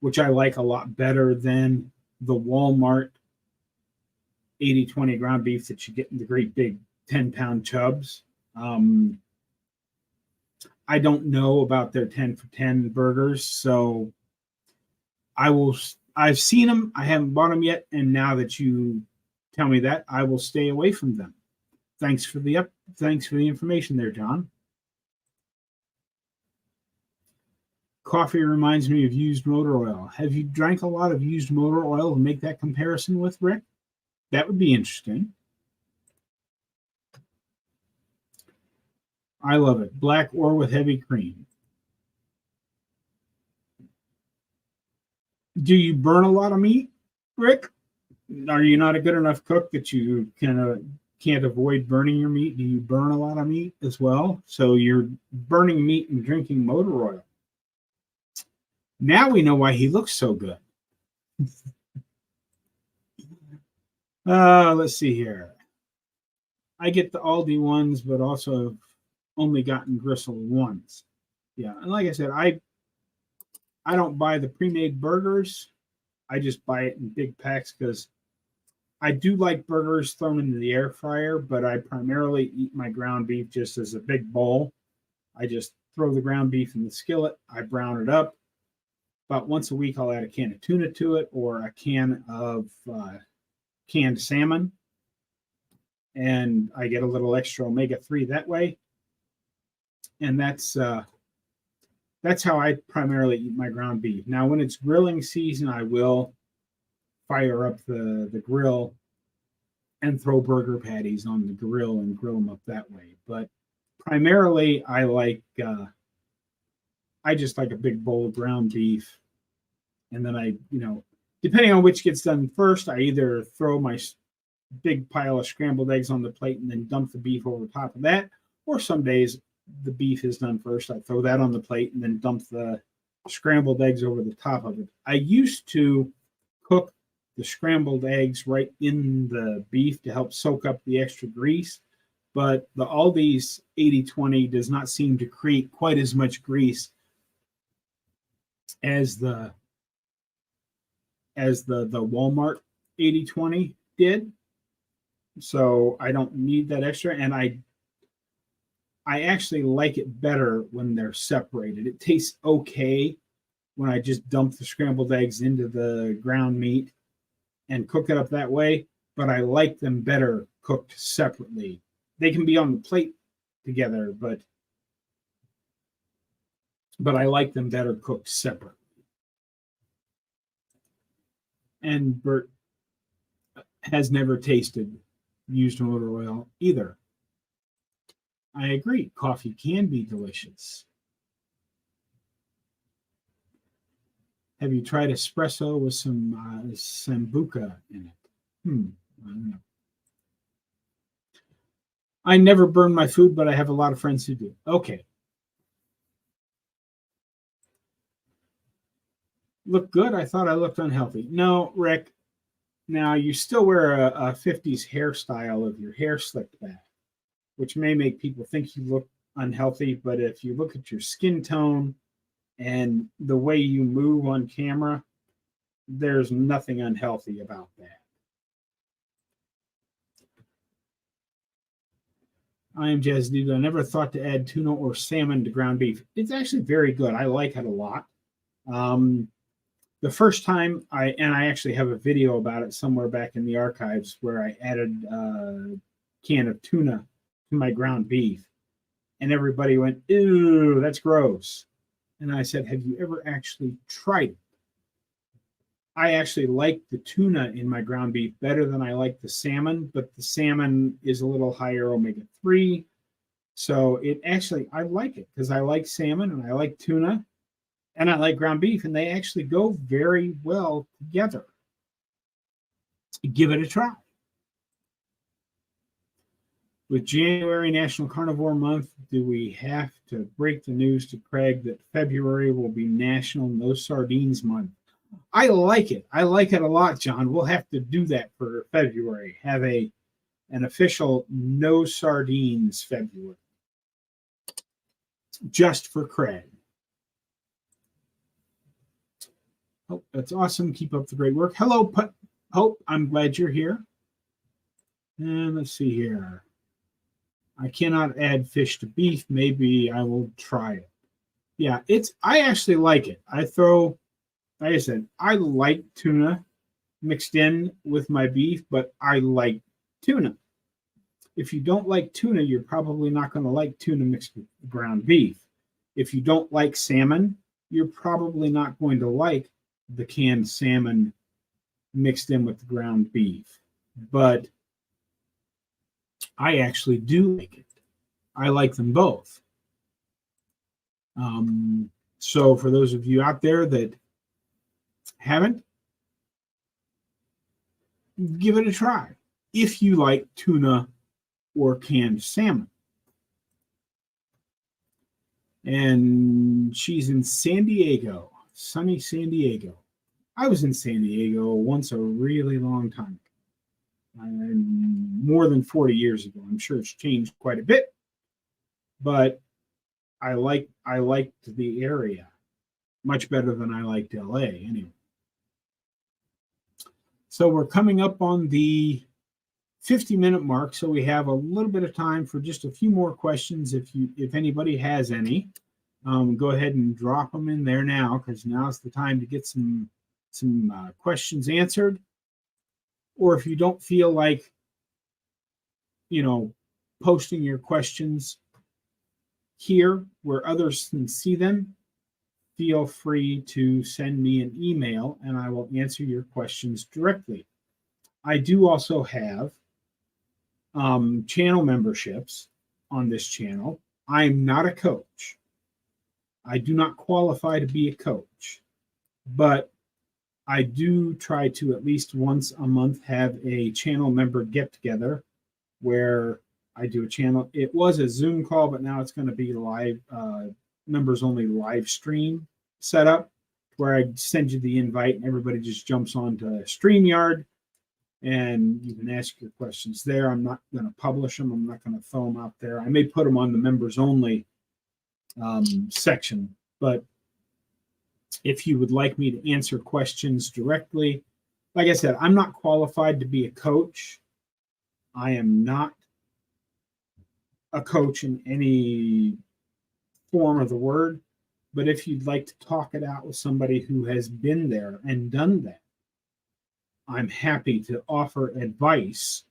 which I like a lot better than the Walmart 80-20 ground beef that you get in the great big 10-pound chubs. I don't know about their 10 for 10 burgers, so I've seen them. I haven't bought them yet, and now that you tell me that, I will stay away from them. Thanks for the information there, John. Coffee reminds me of used motor oil. Have you drank a lot of used motor oil to make that comparison with, Rick? That would be interesting. I love it. Black or with heavy cream. Do you burn a lot of meat, Rick? Are you not a good enough cook that you can't avoid burning your meat? Do you burn a lot of meat as well? So you're burning meat and drinking motor oil. Now we know why he looks so good. Let's see here. I get the Aldi ones, but also have only gotten gristle once. Yeah, and like I said, I don't buy the pre-made burgers. I just buy it in big packs because I do like burgers thrown into the air fryer, but I primarily eat my ground beef just as a big bowl. I just throw the ground beef in the skillet. I brown it up, about once a week, I'll add a can of tuna to it or a can of canned salmon. And I get a little extra omega-3 that way. And that's how I primarily eat my ground beef. Now, when it's grilling season, I will fire up the grill and throw burger patties on the grill and grill them up that way. But primarily, I just like a big bowl of ground beef. And then depending on which gets done first, I either throw my big pile of scrambled eggs on the plate and then dump the beef over top of that. Or some days the beef is done first. I throw that on the plate and then dump the scrambled eggs over the top of it. I used to cook the scrambled eggs right in the beef to help soak up the extra grease. But the Aldi's 80/20 does not seem to create quite as much grease as the Walmart 80/20 did. So I don't need that extra. And I actually like it better when they're separated. It tastes okay when I just dump the scrambled eggs into the ground meat and cook it up that way. But I like them better cooked separately. They can be on the plate together, but I like them better cooked separately. And Bert has never tasted used motor oil either. I agree. Coffee can be delicious. Have you tried espresso with some sambuca in it? I don't know. I never burn my food, but I have a lot of friends who do. Okay. Look good? I thought I looked unhealthy. No, Rick. Now, you still wear a 50s hairstyle of your hair slicked back, which may make people think you look unhealthy. But if you look at your skin tone and the way you move on camera, there's nothing unhealthy about that. I am Jazz Dude. I never thought to add tuna or salmon to ground beef. It's actually very good. I like it a lot. The first time I actually have a video about it somewhere back in the archives where I added a can of tuna to my ground beef. And everybody went, ew, that's gross. And I said, have you ever actually tried it? I actually like the tuna in my ground beef better than I like the salmon, but the salmon is a little higher omega-3. So I like it because I like salmon and I like tuna and I like ground beef, and they actually go very well together. Give it a try. With January National Carnivore Month, do we have to break the news to Craig that February will be National No Sardines Month? I like it. I like it a lot, John. We'll have to do that for February. Have an official No Sardines February. Just for Craig. Oh, that's awesome. Keep up the great work. Hello, Hope. I'm glad you're here. And let's see here. I cannot add fish to beef. Maybe I will try it. Yeah, I actually like it. Like I said, I like tuna mixed in with my beef, but I like tuna. If you don't like tuna, you're probably not going to like tuna mixed with ground beef. If you don't like salmon, you're probably not going to like the canned salmon mixed in with the ground beef. But I actually do like it. I like them both. So for those of you out there that haven't, give it a try if you like tuna or canned salmon. And she's in San Diego, sunny San Diego. I was in San Diego once a really long time ago, more than 40 years ago. I'm sure it's changed quite a bit, but I liked the area much better than I liked LA anyway. So we're coming up on the 50-minute mark, so we have a little bit of time for just a few more questions if anybody has any. Go ahead and drop them in there now, because now's the time to get some questions answered. Or if you don't feel like, posting your questions here where others can see them, feel free to send me an email and I will answer your questions directly. I do also have channel memberships on this channel. I'm not a coach. I do not qualify to be a coach, but I do try to at least once a month have a channel member get together where I do a channel. It was a Zoom call, but now it's going to be live, members only live stream setup, where I send you the invite and everybody just jumps onto StreamYard and you can ask your questions there. I'm not going to publish them. I'm not going to throw them out there. I may put them on the members only section, but if you would like me to answer questions directly, like I said, I'm not qualified to be a coach. I am not a coach in any form of the word, but if you'd like to talk it out with somebody who has been there and done that, I'm happy to offer advice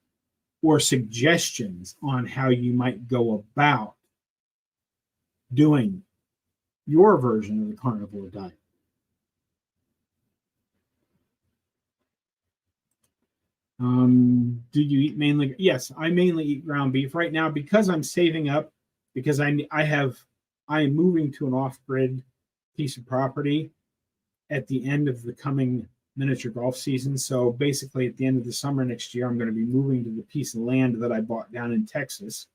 or suggestions on how you might go about doing your version of the carnivore diet. Do you eat mainly? Yes, I mainly eat ground beef right now because I'm saving up, because I am moving to an off-grid piece of property at the end of the coming miniature golf season. So basically at the end of the summer next year, I'm going to be moving to the piece of land that I bought down in Texas.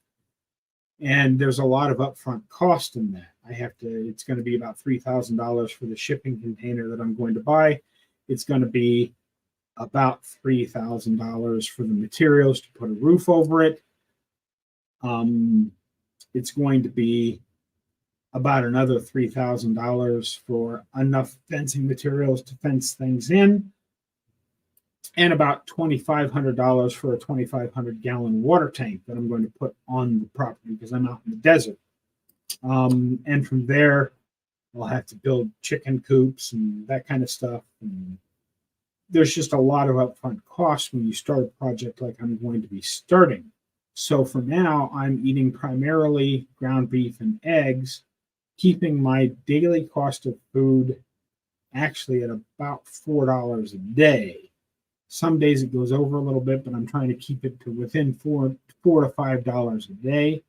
And there's a lot of upfront cost in that. It's going to be about $3,000 for the shipping container that I'm going to buy. It's going to be about $3,000 for the materials to put a roof over it. It's going to be about another $3,000 for enough fencing materials to fence things in, and about $2,500 for a 2,500-gallon water tank that I'm going to put on the property because I'm out in the desert. And from there, I'll have to build chicken coops and that kind of stuff. And there's just a lot of upfront costs when you start a project like I'm going to be starting. So for now, I'm eating primarily ground beef and eggs, keeping my daily cost of food actually at about $4 a day. Some days it goes over a little bit, but I'm trying to keep it to within $4 to $5 a day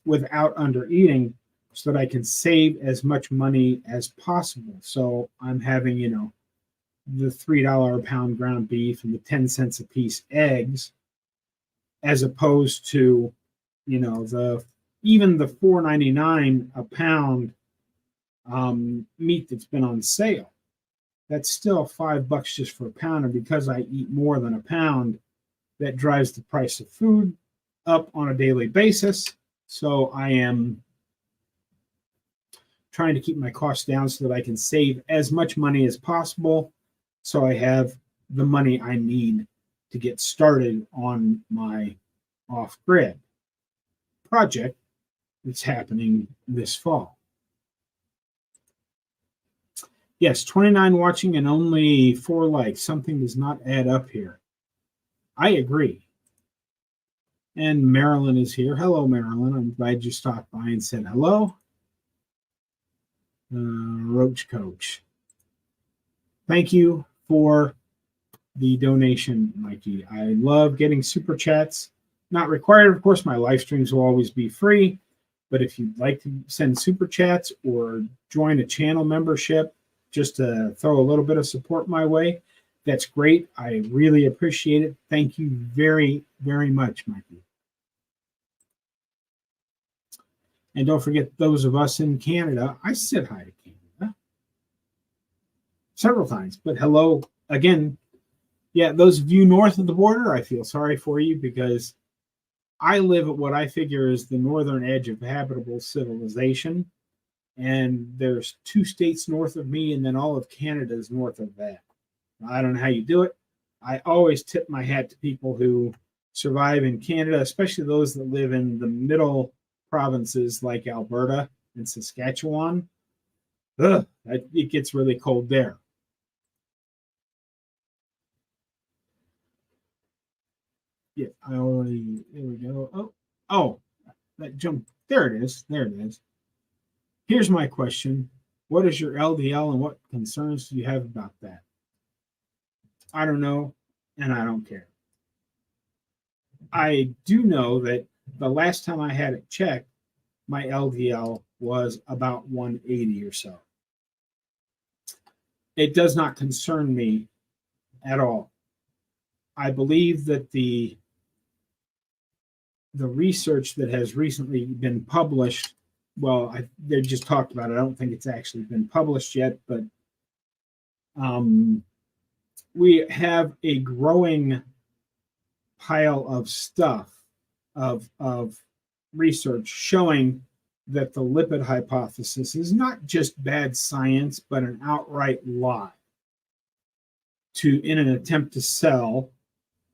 without under eating, so that I can save as much money as possible. So I'm having, the $3 a pound ground beef and the 10 cents a piece eggs, as opposed to, even the $4.99 a pound meat that's been on sale. That's still $5 just for a pound, and because I eat more than a pound, that drives the price of food up on a daily basis. So I am trying to keep my costs down so that I can save as much money as possible, so I have the money I need to get started on my off-grid project that's happening this fall. Yes, 29 watching and only 4 likes. Something does not add up here. I agree. And Marilyn is here. Hello, Marilyn. I'm glad you stopped by and said hello. Roach Coach. Thank you for the donation, Mikey. I love getting super chats. Not required, of course. My live streams will always be free. But if you'd like to send super chats or join a channel membership just to throw a little bit of support my way, that's great. I really appreciate it. Thank you very, very much, Mikey. And don't forget those of us in Canada. I said hi to Canada several times, but hello again. Yeah, those of you north of the border, I feel sorry for you, because I live at what I figure is the northern edge of habitable civilization. And there's 2 states north of me, and then all of Canada is north of that. I don't know how you do it. I always tip my hat to people who survive in Canada, especially those that live in the middle provinces like Alberta in Saskatchewan. It gets really cold there. Yeah, there we go. Oh, that jumped. There it is. There it is. Here's my question. What is your LDL and what concerns do you have about that? I don't know, and I don't care. I do know that the last time I had it checked, my LDL was about 180 or so. It does not concern me at all. I believe that the research that has recently been published, well, they just talked about it. I don't think it's actually been published yet, but we have a growing pile of stuff, of research showing that the lipid hypothesis is not just bad science, but an outright lie in an attempt to sell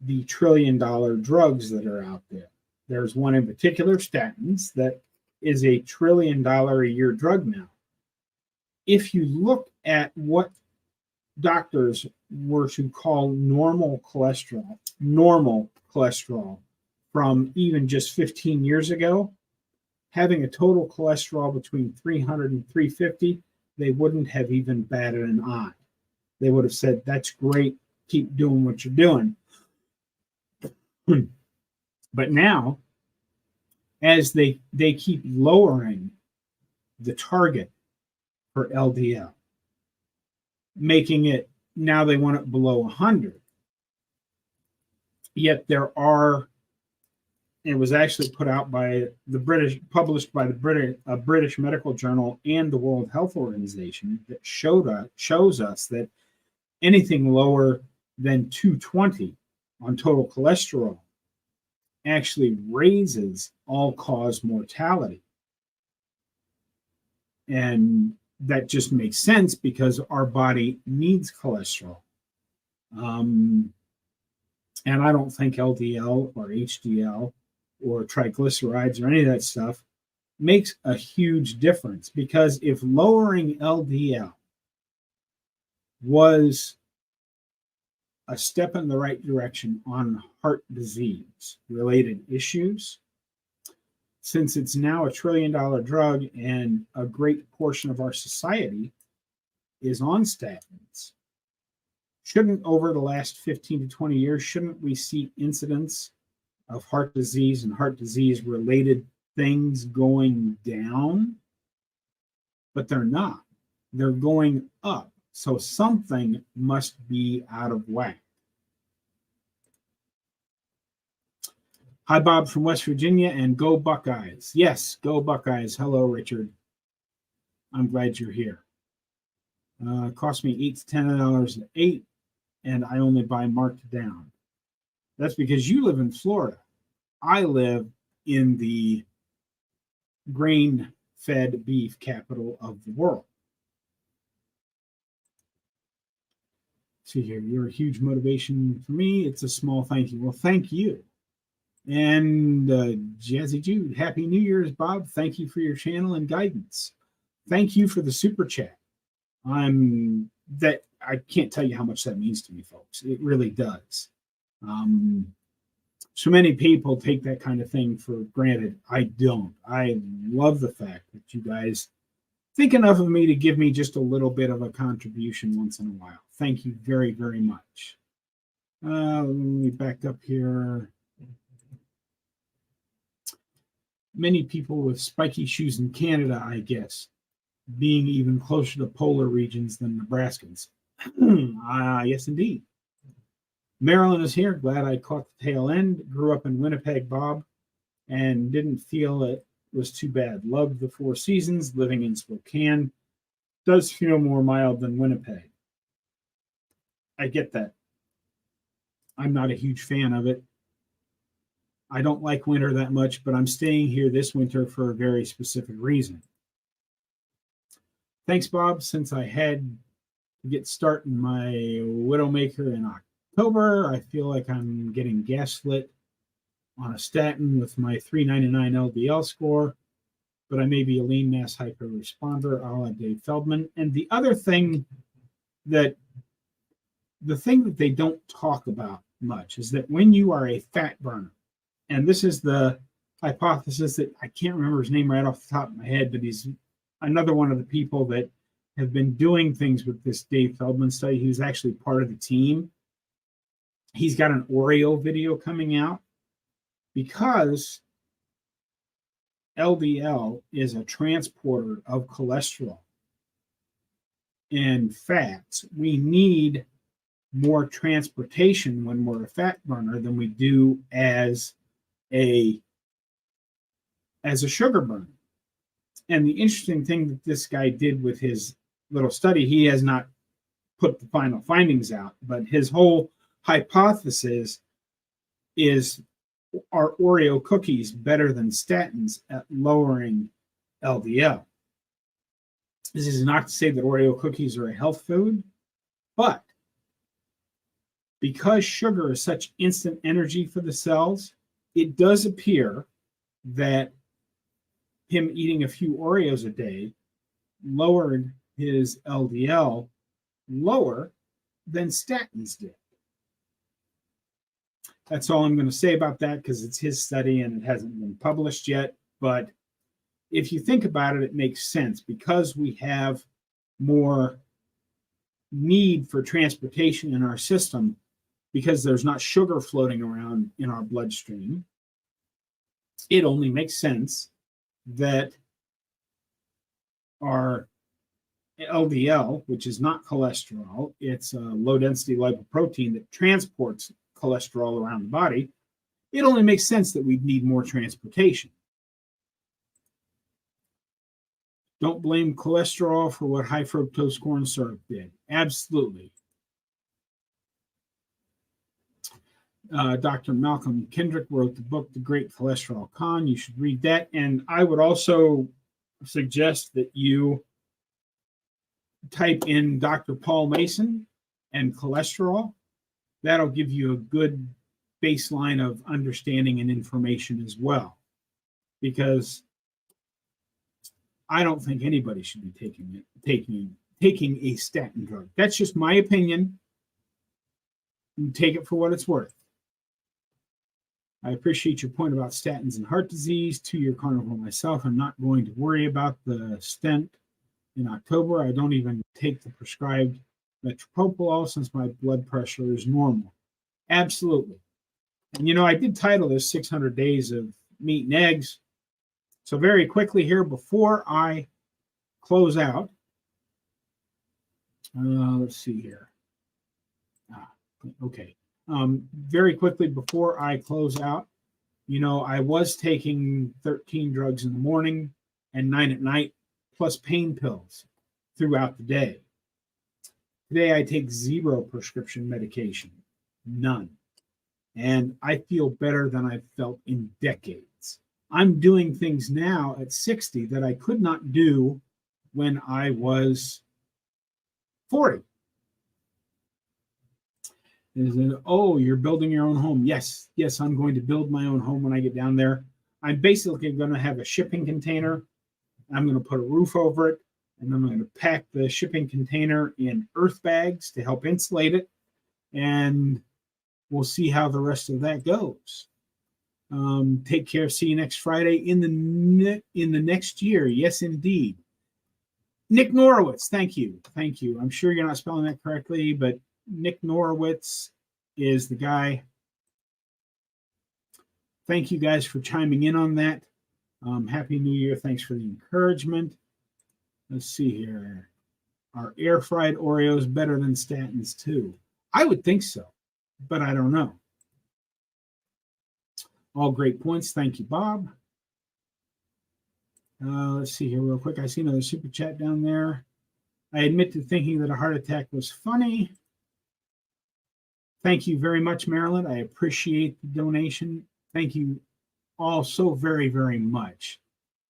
the trillion-dollar drugs that are out there. There's one in particular, statins, that is a $1 trillion a year drug now. If you look at what doctors were to call normal cholesterol from even just 15 years ago, having a total cholesterol between 300 and 350, they wouldn't have even batted an eye. They would have said, that's great, keep doing what you're doing. But now, as they keep lowering the target for LDL, making it, now they want it below 100. Yet there are, it was actually put out by the British, published by the British Medical Journal and the World Health Organization, that shows us that anything lower than 220 on total cholesterol actually raises all-cause mortality. And that just makes sense because our body needs cholesterol. And I don't think LDL or HDL or triglycerides or any of that stuff makes a huge difference, because if lowering LDL was a step in the right direction on heart disease related issues, since it's now a $1 trillion drug and a great portion of our society is on statins, shouldn't, over the last 15 to 20 years, shouldn't we see incidents of heart disease and heart disease related things going down? But they're not. They're going up. So something must be out of whack. Hi, Bob from West Virginia, and go Buckeyes. Yes, go Buckeyes. Hello, Richard. I'm glad you're here. It cost me $8 to $10 an 8, and I only buy marked down. That's because you live in Florida. I live in the grain-fed beef capital of the world. See here, you're a huge motivation for me. It's a small thank you. Well, thank you. And Jazzy Jude, Happy New Year's, Bob. Thank you for your channel and guidance. Thank you for the super chat. I can't tell you how much that means to me, folks. It really does. So many people take that kind of thing for granted. I don't. I love the fact that you guys think enough of me to give me just a little bit of a contribution once in a while. Thank you very, very much. Let me back up here. Many people with spiky shoes in Canada, I guess, being even closer to polar regions than Nebraskans. Yes, indeed. Marilyn is here. Glad I caught the tail end. Grew up in Winnipeg, Bob, and didn't feel it was too bad. Loved the Four Seasons. Living in Spokane does feel more mild than Winnipeg. I get that. I'm not a huge fan of it. I don't like winter that much, but I'm staying here this winter for a very specific reason. Thanks, Bob. Since I had to get started my Widowmaker in October, I feel like I'm getting gaslit on a statin with my 399 LDL score, but I may be a lean mass hyper-responder, a la Dave Feldman. And the other thing that they don't talk about much is that when you are a fat burner, and this is the hypothesis that I can't remember his name right off the top of my head, but he's another one of the people that have been doing things with this Dave Feldman study. He was actually part of the team. He's got an Oreo video coming out because LDL is a transporter of cholesterol and fats. We need more transportation when we're a fat burner than we do as a sugar burner. And the interesting thing that this guy did with his little study, he has not put the final findings out, but his whole hypothesis is, are Oreo cookies better than statins at lowering LDL? This is not to say that Oreo cookies are a health food, but because sugar is such instant energy for the cells, it does appear that him eating a few Oreos a day lowered his LDL lower than statins did. That's all I'm going to say about that because it's his study and it hasn't been published yet. But if you think about it, it makes sense because we have more need for transportation in our system because there's not sugar floating around in our bloodstream. It only makes sense that our LDL, which is not cholesterol, it's a low-density lipoprotein that transports cholesterol around the body. It only makes sense that we'd need more transportation. Don't blame cholesterol for what high fructose corn syrup did. Absolutely. Dr. Malcolm Kendrick wrote the book, The Great Cholesterol Con. You should read that. And I would also suggest that you type in Dr. Paul Mason and cholesterol. That'll give you a good baseline of understanding and information as well. Because I don't think anybody should be taking a statin drug. That's just my opinion. Take it for what it's worth. I appreciate your point about statins and heart disease. 2-year carnivore myself. I'm not going to worry about the stent in October. I don't even take the prescribed metropropyl since my blood pressure is normal. Absolutely. And you know, I did title this 600 Days of Meat and Eggs. So very quickly here before I close out, let's see here. Okay. Very quickly before I close out, you know, I was taking 13 drugs in the morning and 9 at night, plus pain pills throughout the day. Today, I take 0 prescription medication, none. And I feel better than I've felt in decades. I'm doing things now at 60 that I could not do when I was 40. Is it, oh, you're building your own home? Yes, I'm going to build my own home when I get down there. I'm basically going to have a shipping container. I'm going to put a roof over it, and I'm going to pack the shipping container in earth bags to help insulate it, and we'll see how the rest of that goes. Take care. See you next Friday in the next year. Yes, indeed. Nick Norowitz, thank you. I'm sure you're not spelling that correctly, but Nick Norowitz is the guy. Thank you guys for chiming in on that. Happy New Year. Thanks for the encouragement. Let's see here. Are air fried Oreos better than statins too? I would think so, but I don't know. All great points. Thank you, Bob. Let's see here real quick. I see another super chat down there. I admit to thinking that a heart attack was funny. Thank you very much, Marilyn. I appreciate the donation. Thank you all so very, very much.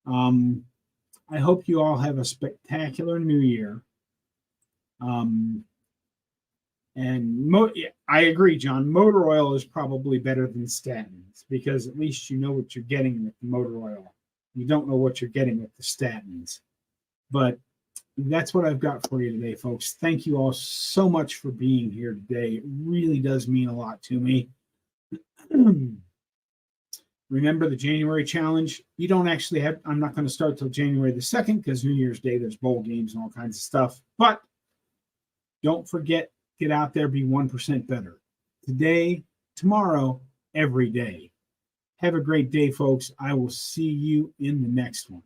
I hope you all have a spectacular new year. And I agree, John. Motor oil is probably better than statins because at least you know what you're getting with the motor oil. You don't know what you're getting with the statins. But that's what I've got for you today, folks. Thank you all so much for being here today. It really does mean a lot to me. Remember the January challenge? You don't actually have, I'm not going to start till January the 2nd because New Year's Day, there's bowl games and all kinds of stuff. But don't forget, get out there, be 1% better. Today, tomorrow, every day. Have a great day, folks. I will see you in the next one.